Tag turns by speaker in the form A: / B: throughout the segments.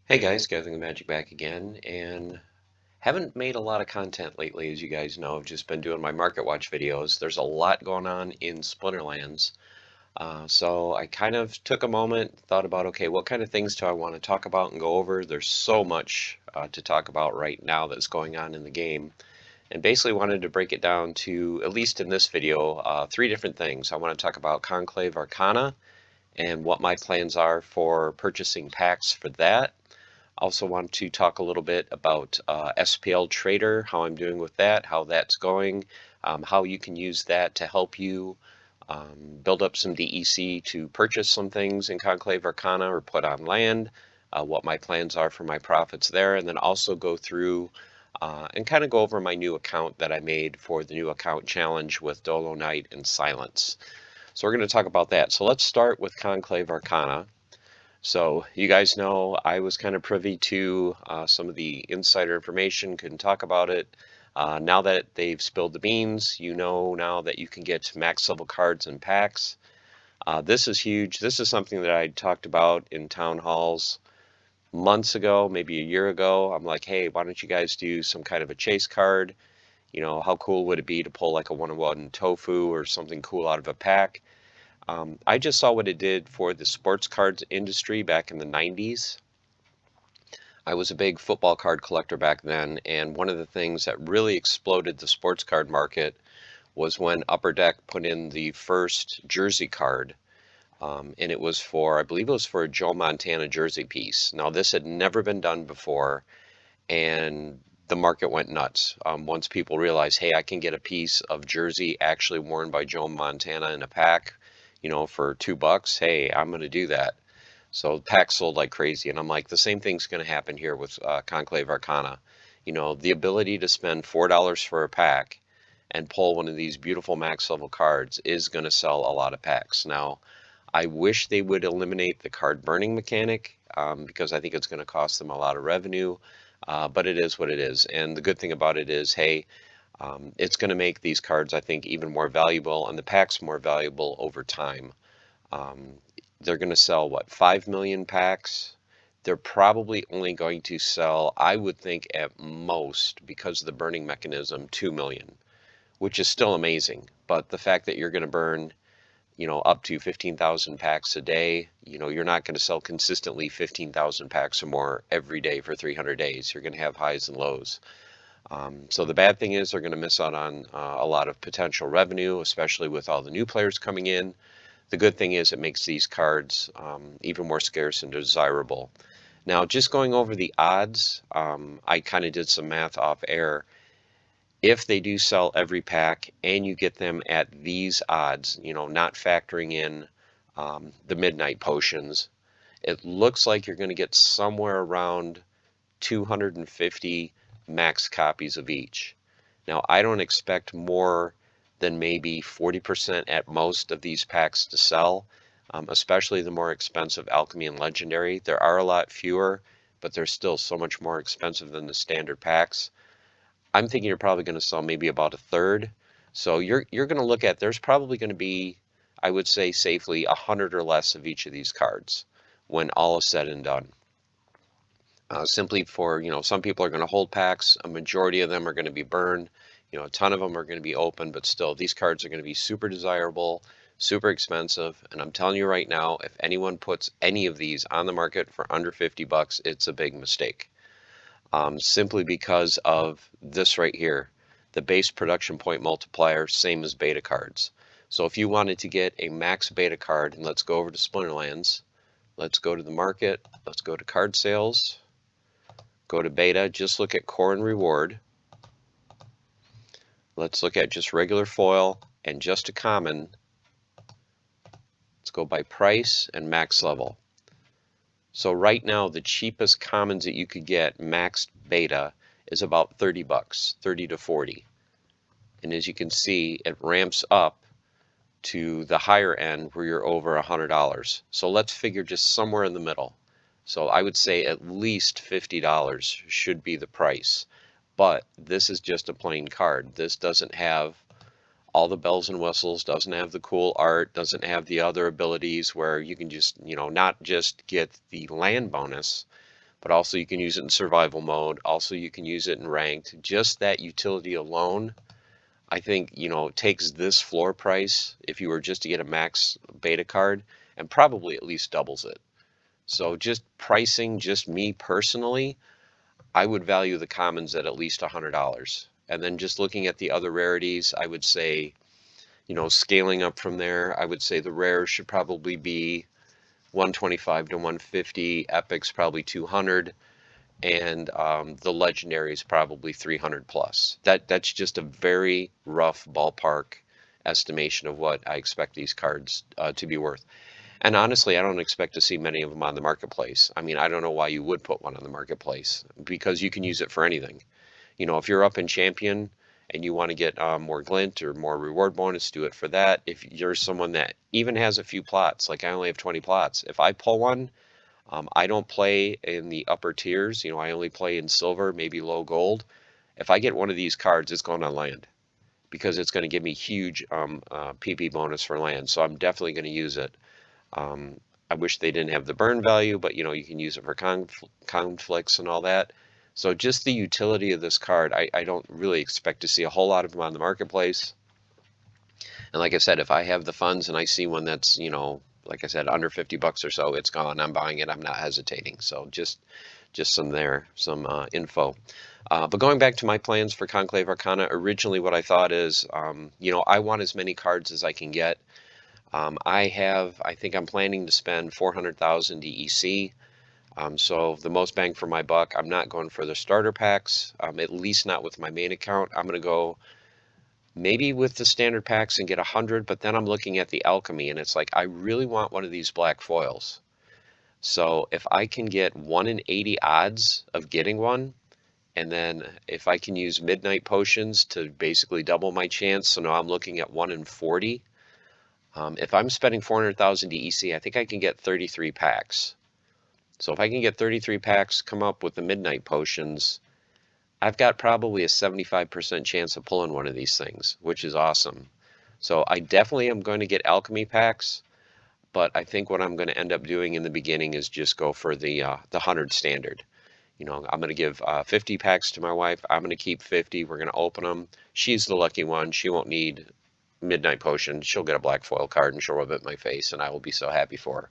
A: Hey guys, Gathering the Magic back again, and haven't made a lot of content lately, as you guys know. I've just been doing my Market Watch videos. There's a lot going on in Splinterlands, so I kind of took a moment, thought about, okay, what kind of things do I want to talk about and go over? There's so much to talk about right now that's going on in the game, and basically wanted to break it down to, at least in this video, three different things. I want to talk about Conclave Arcana and what my plans are for purchasing packs for that. Also want to talk a little bit about SPL Trader, how I'm doing with that, how that's going, how you can use that to help you build up some DEC to purchase some things in Conclave Arcana or put on land, what my plans are for my profits there, and then also go through and kind of go over my new account that I made for the new account challenge with Dolo Knight and Silence. So we're going to talk about that. So let's start with Conclave Arcana. So you guys know I was kind of privy to some of the insider information, couldn't talk about it. Now that they've spilled the beans, you know now that you can get max level cards and packs. This is huge. This is something that I talked about in town halls months ago, maybe a year ago. I'm like, hey, why don't you guys do some kind of a chase card? You know, how cool would it be to pull like a one-on-one tofu or something cool out of a pack? I just saw what it did for the sports cards industry back in the 90s. I was a big football card collector back then, and one of the things that really exploded the sports card market was when Upper Deck put in the first jersey card. And it was for, I believe it was for a Joe Montana jersey piece. Now, this had never been done before, and the market went nuts. Once people realized, hey, I can get a piece of jersey actually worn by Joe Montana in a pack, you know, for $2, hey, I'm going to do that. So packs sold like crazy, and I'm like, the same thing's going to happen here with Conclave Arcana. You know, the ability to spend $4 for a pack and pull one of these beautiful max level cards is going to sell a lot of packs. Now, I wish they would eliminate the card burning mechanic because I think it's going to cost them a lot of revenue, but it is what it is. And the good thing about it is, hey, it's going to make these cards, I think, even more valuable and the packs more valuable over time. Um, they're going to sell, what, 5 million packs? They're probably only going to sell, I would think, at most, because of the burning mechanism, 2 million, which is still amazing. But the fact that you're going to burn, you know, up to 15,000 packs a day, you know, you're not going to sell consistently 15,000 packs or more every day for 300 days. You're going to have highs and lows. So the bad thing is they're going to miss out on a lot of potential revenue, especially with all the new players coming in. The good thing is it makes these cards even more scarce and desirable. Now, just going over the odds, I kind of did some math off air. If they do sell every pack and you get them at these odds, you know, not factoring in the midnight potions, it looks like you're going to get somewhere around 250 max copies of each. Now, I don't expect more than maybe 40% at most of these packs to sell, especially the more expensive Alchemy and Legendary. There are a lot fewer, but they're still so much more expensive than the standard packs. I'm thinking you're probably going to sell maybe about a third. So you're going to look at, there's probably going to be, I would say safely, 100 or less of each of these cards when all is said and done. Simply for, you know, some people are going to hold packs, a majority of them are going to be burned, you know, a ton of them are going to be open, but still these cards are going to be super desirable, super expensive, and I'm telling you right now, if anyone puts any of these on the market for under $50, it's a big mistake. Simply because of this right here, the base production point multiplier, same as beta cards. So if you wanted to get a max beta card, and let's go over to Splinterlands, let's go to the market, let's go to card sales, go to beta, just look at core and reward. Let's look at just regular foil and just a common. Let's go by price and max level. So right now, the cheapest commons that you could get maxed beta is about $30, 30 to 40. And as you can see, it ramps up to the higher end where you're over $100. So let's figure just somewhere in the middle. So I would say at least $50 should be the price. But this is just a plain card. This doesn't have all the bells and whistles, doesn't have the cool art, doesn't have the other abilities where you can just, you know, not just get the land bonus, but also you can use it in survival mode. Also, you can use it in ranked. Just that utility alone, I think, takes this floor price if you were just to get a max beta card and probably at least doubles it. So just pricing, just me personally, I would value the commons at least $100. And then just looking at the other rarities, I would say, scaling up from there, I would say the rares should probably be 125 to 150, epics probably 200, and the legendary is probably 300 plus. That's just a very rough ballpark estimation of what I expect these cards to be worth. And honestly, I don't expect to see many of them on the marketplace. I mean, I don't know why you would put one on the marketplace, because you can use it for anything. If you're up in champion and you want to get more glint or more reward bonus, do it for that. If you're someone that even has a few plots, like I only have 20 plots, if I pull one, I don't play in the upper tiers. I only play in silver, maybe low gold. If I get one of these cards, it's going on land because it's going to give me huge PP bonus for land. So I'm definitely going to use it. I wish they didn't have the burn value, but you can use it for conflicts and all that. So just the utility of this card, I don't really expect to see a whole lot of them on the marketplace. And like I said, if I have the funds and I see one that's, like I said, under 50 bucks or so, it's gone. I'm buying it. I'm not hesitating. So just some info. But going back to my plans for Conclave Arcana, originally what I thought is, I want as many cards as I can get. I think I'm planning to spend 400,000 DEC. So the most bang for my buck, I'm not going for the starter packs, at least not with my main account. I'm going to go maybe with the standard packs and get 100, but then I'm looking at the alchemy and it's like, I really want one of these black foils. So if I can get 1 in 80 odds of getting one, and then if I can use midnight potions to basically double my chance, so now I'm looking at 1 in 40. If I'm spending 400,000 DEC, I think I can get 33 packs. So if I can get 33 packs, come up with the midnight potions, I've got probably a 75% chance of pulling one of these things, which is awesome. So I definitely am going to get alchemy packs, but I think what I'm going to end up doing in the beginning is just go for the 100 standard. I'm going to give 50 packs to my wife. I'm going to keep 50. We're going to open them. She's the lucky one. She won't need midnight potion. She'll get a black foil card and she'll rub it in my face, and I will be so happy for her.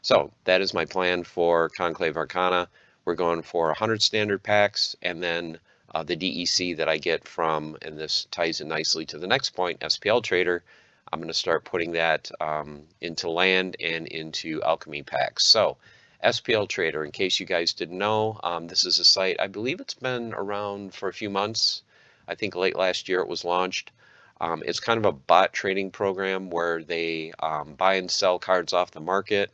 A: So that is my plan for Conclave Arcana. We're going for 100 standard packs, and then the DEC that I get from, and this ties in nicely to the next point, SPL Trader, I'm going to start putting that into land and into alchemy packs. So SPL Trader, in case you guys didn't know, this is a site, I believe it's been around for a few months. I think late last year it was launched. It's kind of a bot trading program where they buy and sell cards off the market.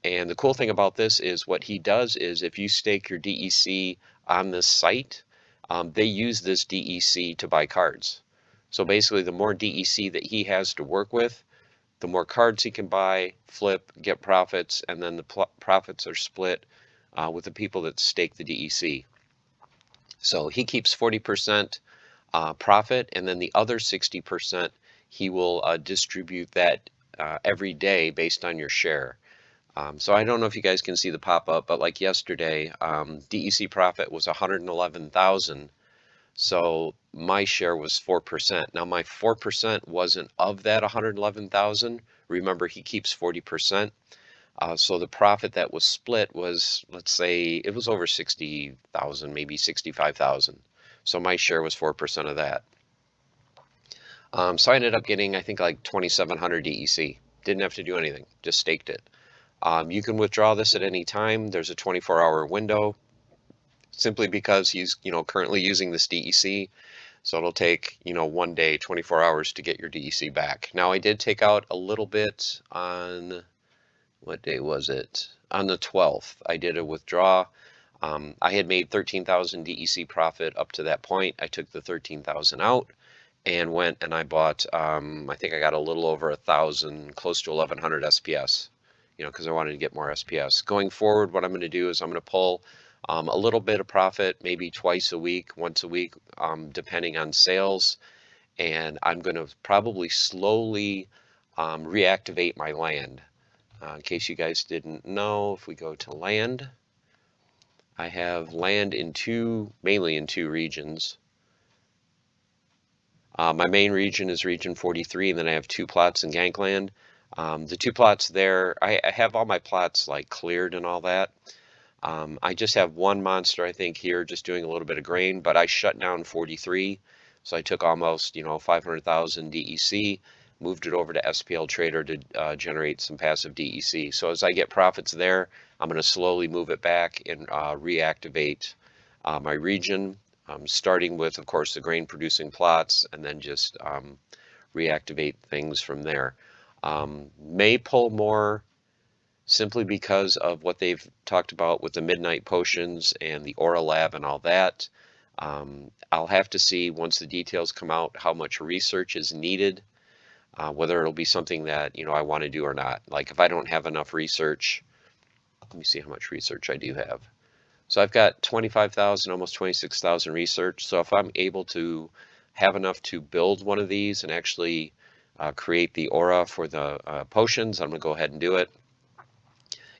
A: And the cool thing about this is what he does is if you stake your DEC on this site, they use this DEC to buy cards. So basically, the more DEC that he has to work with, the more cards he can buy, flip, get profits, and then the profits are split with the people that stake the DEC. So he keeps 40% profit, and then the other 60% he will distribute that every day based on your share. So I don't know if you guys can see the pop-up, but like yesterday, DEC profit was 111,000. So my share was 4%. Now my 4% wasn't of that 111,000. Remember, he keeps 40%. So the profit that was split was, let's say, it was over 60,000, maybe 65,000. So my share was 4% of that. So I ended up getting, I think, like 2,700 DEC. Didn't have to do anything, just staked it. You can withdraw this at any time. There's a 24-hour window, simply because he's, currently using this DEC. So it'll take, 1 day, 24 hours to get your DEC back. Now I did take out a little bit on, what day was it? On the 12th, I did a withdraw. I had made 13,000 DEC profit up to that point. I took the 13,000 out and went and I bought, I think I got a little over 1,000, close to 1,100 SPS. Because I wanted to get more SPS. Going forward, what I'm going to do is I'm going to pull a little bit of profit, maybe twice a week, once a week, depending on sales. And I'm going to probably slowly reactivate my land. In case you guys didn't know, if we go to land, I have land in mainly in two regions. My main region is region 43, and then I have two plots in Gangland. The two plots there, I have all my plots like cleared and all that. I just have one monster, I think, here just doing a little bit of grain, but I shut down 43. So I took almost, 500,000 DEC, moved it over to SPL Trader to generate some passive DEC. So as I get profits there, I'm going to slowly move it back and reactivate my region, starting with, of course, the grain producing plots, and then just reactivate things from there. May pull more simply because of what they've talked about with the midnight potions and the aura lab and all that. I'll have to see once the details come out how much research is needed, whether it'll be something that I want to do or not. Like if I don't have enough research, let me see how much research I do have. So I've got 25,000, almost 26,000 research. So if I'm able to have enough to build one of these and actually create the aura for the potions, I'm going to go ahead and do it.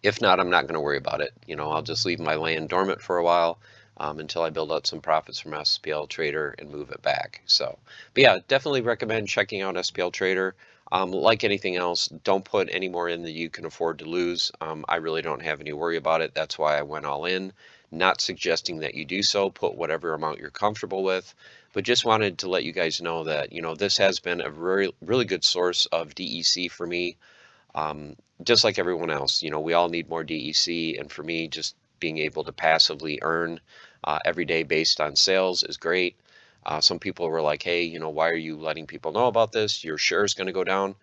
A: If not, I'm not going to worry about it. I'll just leave my land dormant for a while until I build out some profits from SPL Trader and move it back. But yeah, definitely recommend checking out SPL Trader. Like anything else, don't put any more in than you can afford to lose. I really don't have any worry about it. That's why I went all in. Not suggesting that you do so. Put whatever amount you're comfortable with. But just wanted to let you guys know that, this has been a really good source of DEC for me. Just like everyone else, we all need more DEC, and for me, just being able to passively earn every day based on sales is great. Some people were like, hey, why are you letting people know about this? Your share is going to go down.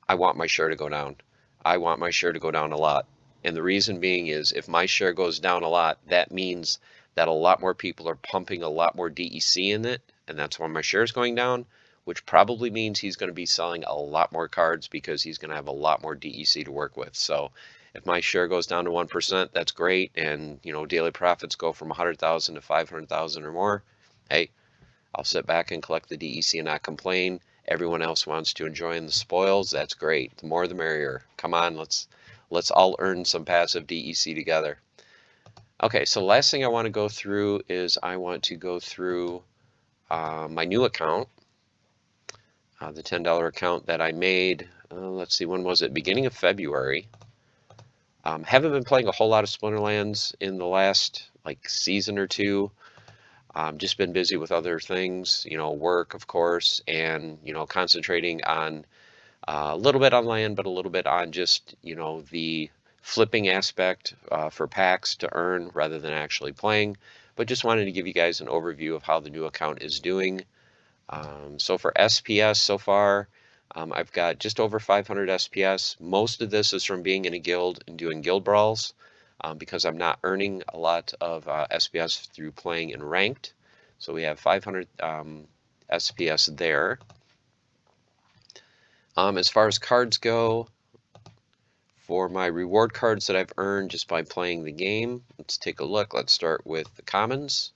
A: I want my share to go down. I want my share to go down a lot. And the reason being is if my share goes down a lot, that means that a lot more people are pumping a lot more DEC in it, and that's why my share is going down, which probably means he's going to be selling a lot more cards because he's going to have a lot more DEC to work with. So if my share goes down to 1%, that's great. And, daily profits go from 100,000 to 500,000 or more. Hey, I'll sit back and collect the DEC and not complain. Everyone else wants to enjoy the spoils. That's great. The more the merrier. Come on, let's all earn some passive DEC together. Okay, so the last thing I want to go through is I want to go through my new account. The $10 account that I made, let's see, when was it? Beginning of February. Haven't been playing a whole lot of Splinterlands in the last season or two. Just been busy with other things, work, of course, and, concentrating on a little bit on land, but a little bit on just, the flipping aspect for packs to earn rather than actually playing. But just wanted to give you guys an overview of how the new account is doing. So for SPS so far, I've got just over 500 SPS. Most of this is from being in a guild and doing guild brawls because I'm not earning a lot of SPS through playing in ranked. So we have 500 SPS there. As far as cards go, for my reward cards that I've earned just by playing the game, let's take a look. Let's start with the commons.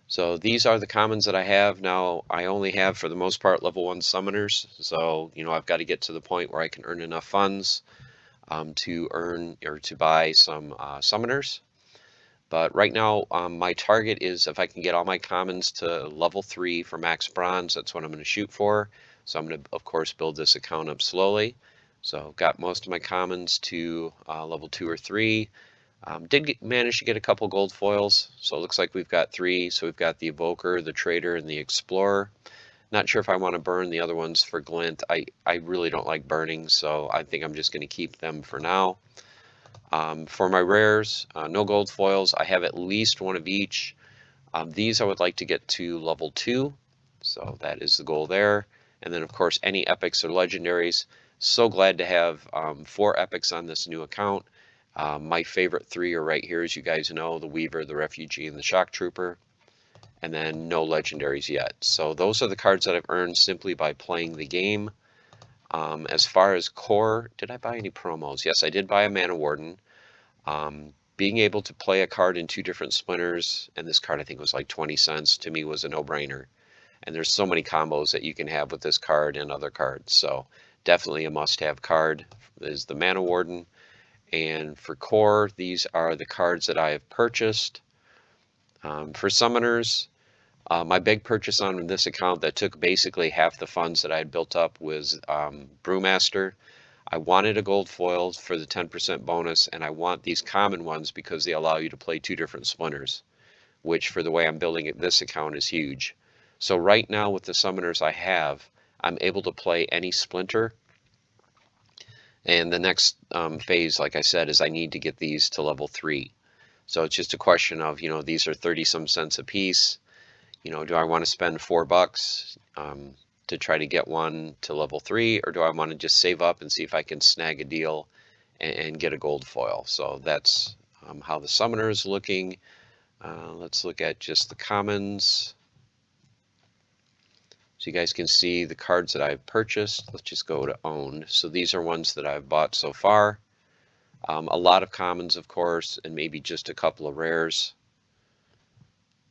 A: So these are the commons that I have. Now I only have, for the most part, level 1 summoners. So, I've got to get to the point where I can earn enough funds to earn or to buy some summoners. But right now, my target is if I can get all my commons to level 3 for max bronze, that's what I'm going to shoot for. So I'm going to, of course, build this account up slowly. So I've got most of my commons to level 2 or 3. Did manage to get a couple gold foils, so it looks like we've got 3. So we've got the Evoker, the Trader, and the Explorer. Not sure if I want to burn the other ones for glint. I really don't like burning, so I think I'm just going to keep them for now. For my rares, no gold foils. I have at least one of each. These I would like to get to level 2, so that is the goal there. And then, of course, any epics or legendaries. So glad to have 4 epics on this new account. My favorite 3 are right here, as you guys know, the Weaver, the Refugee, and the Shock Trooper. And then no legendaries yet. So those are the cards that I've earned simply by playing the game. As far as core, did I buy any promos? Yes, I did buy a Mana Warden. Being able to play a card in 2 different splinters, and this card I think was like 20 cents, to me was a no-brainer. And there's so many combos that you can have with this card and other cards. So definitely a must-have card is the Mana Warden. And for core, these are the cards that I have purchased. For summoners, my big purchase on this account that took basically half the funds that I had built up was Brewmaster. I wanted a gold foil for the 10% bonus, and I want these common ones because they allow you to play 2 different splinters, which for the way I'm building it, this account is huge. So right now with the summoners I have, I'm able to play any splinter. And the next phase, like I said, is I need to get these to level 3. So it's just a question of, these are 30 some cents a piece. Do I want to spend $4 to try to get one to level 3, or do I want to just save up and see if I can snag a deal and get a gold foil? So that's how the summoner is looking. Let's look at just the commons. So you guys can see the cards that I've purchased. Let's just go to owned. So these are ones that I've bought so far. A lot of commons, of course, and maybe just a couple of rares,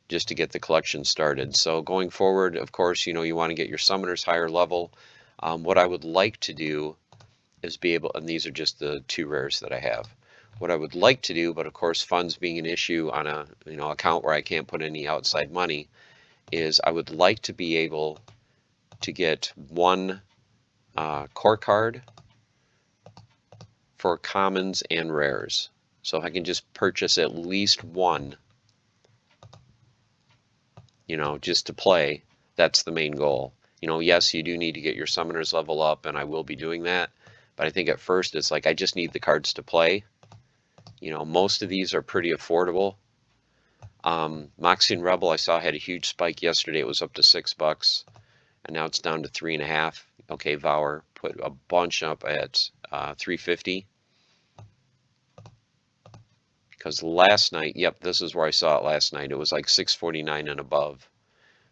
A: just to get the collection started. So going forward, of course, you want to get your summoners higher level. What I would like to do is be able, and these are just the 2 rares that I have. What I would like to do, but of course funds being an issue on a account where I can't put any outside money, is I would like to be able to get 1 core card for commons and rares. So if I can just purchase at least 1, just to play, that's the main goal. Yes, you do need to get your summoners level up, and I will be doing that. But I think at first it's like I just need the cards to play. Most of these are pretty affordable. Moxie and Rebel I saw had a huge spike yesterday. It was up to $6, and now it's down to 3.5. Okay, Vower put a bunch up at 350. Because last night, yep, this is where I saw it last night. It was like 649 and above.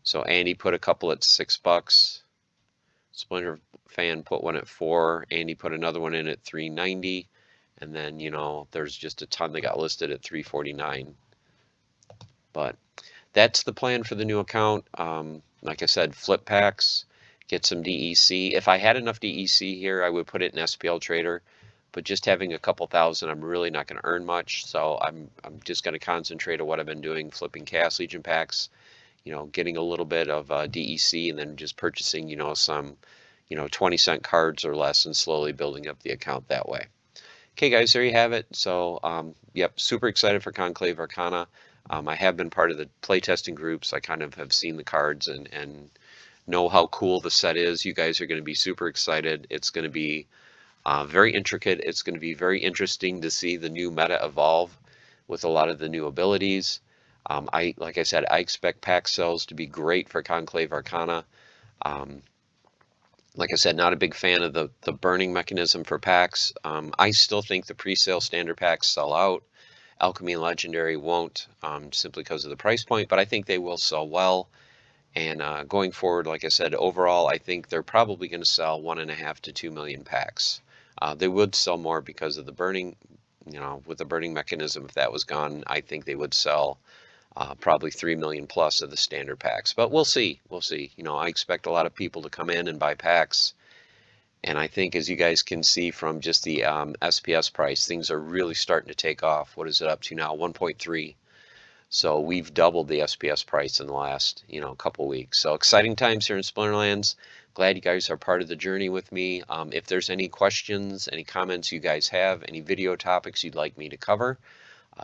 A: So Andy put a couple at $6. Splinter Fan put one at 4. Andy put another one in at 390. And then, there's just a ton that got listed at 349. But that's the plan for the new account. Like I said, flip packs, get some DEC. If I had enough DEC here, I would put it in SPL Trader. But just having a couple thousand, I'm really not going to earn much. So I'm just going to concentrate on what I've been doing, flipping Chaos Legion packs, getting a little bit of DEC, and then just purchasing, some, 20-cent cards or less, and slowly building up the account that way. Okay, guys, there you have it. So, yep, super excited for Conclave Arcana. I have been part of the playtesting groups. I kind of have seen the cards and know how cool the set is. You guys are going to be super excited. It's going to be very intricate. It's going to be very interesting to see the new meta evolve with a lot of the new abilities. Like I said, I expect pack sales to be great for Conclave Arcana. Like I said, not a big fan of the burning mechanism for packs. I still think the pre-sale standard packs sell out. Alchemy and Legendary won't, simply because of the price point, but I think they will sell well. And going forward, like I said, overall, I think they're probably going to sell 1.5 to 2 million packs. They would sell more because of the burning, with the burning mechanism. If that was gone, I think they would sell probably 3 million plus of the standard packs. But we'll see. We'll see. I expect a lot of people to come in and buy packs. And I think, as you guys can see from just the SPS price, things are really starting to take off. What is it up to now? 1.3. So we've doubled the SPS price in the last, couple weeks. So exciting times here in Splinterlands. Glad you guys are part of the journey with me. If there's any questions, any comments you guys have, any video topics you'd like me to cover,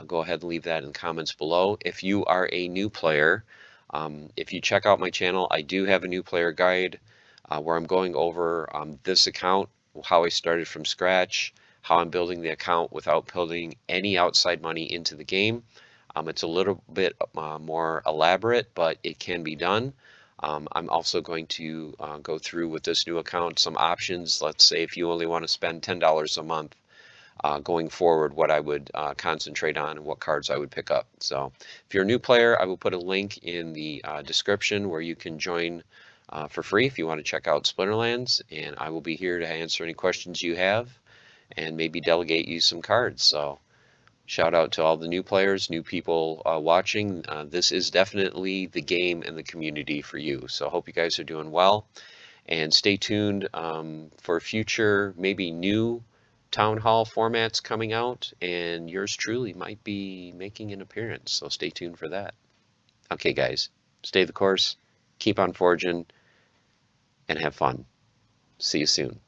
A: go ahead and leave that in the comments below. If you are a new player, if you check out my channel, I do have a new player guide where I'm going over this account, how I started from scratch, how I'm building the account without putting any outside money into the game. It's a little bit more elaborate, but it can be done. I'm also going to go through with this new account some options. Let's say if you only want to spend $10 a month going forward, what I would concentrate on and what cards I would pick up. So if you're a new player, I will put a link in the description where you can join for free if you want to check out Splinterlands, and I will be here to answer any questions you have and maybe delegate you some cards. So shout out to all the new players, new people watching. This is definitely the game and the community for you. So I hope you guys are doing well, and stay tuned for future, maybe new town hall formats coming out, and yours truly might be making an appearance, so stay tuned for that. Okay, guys, stay the course, keep on forging, and have fun. See you soon.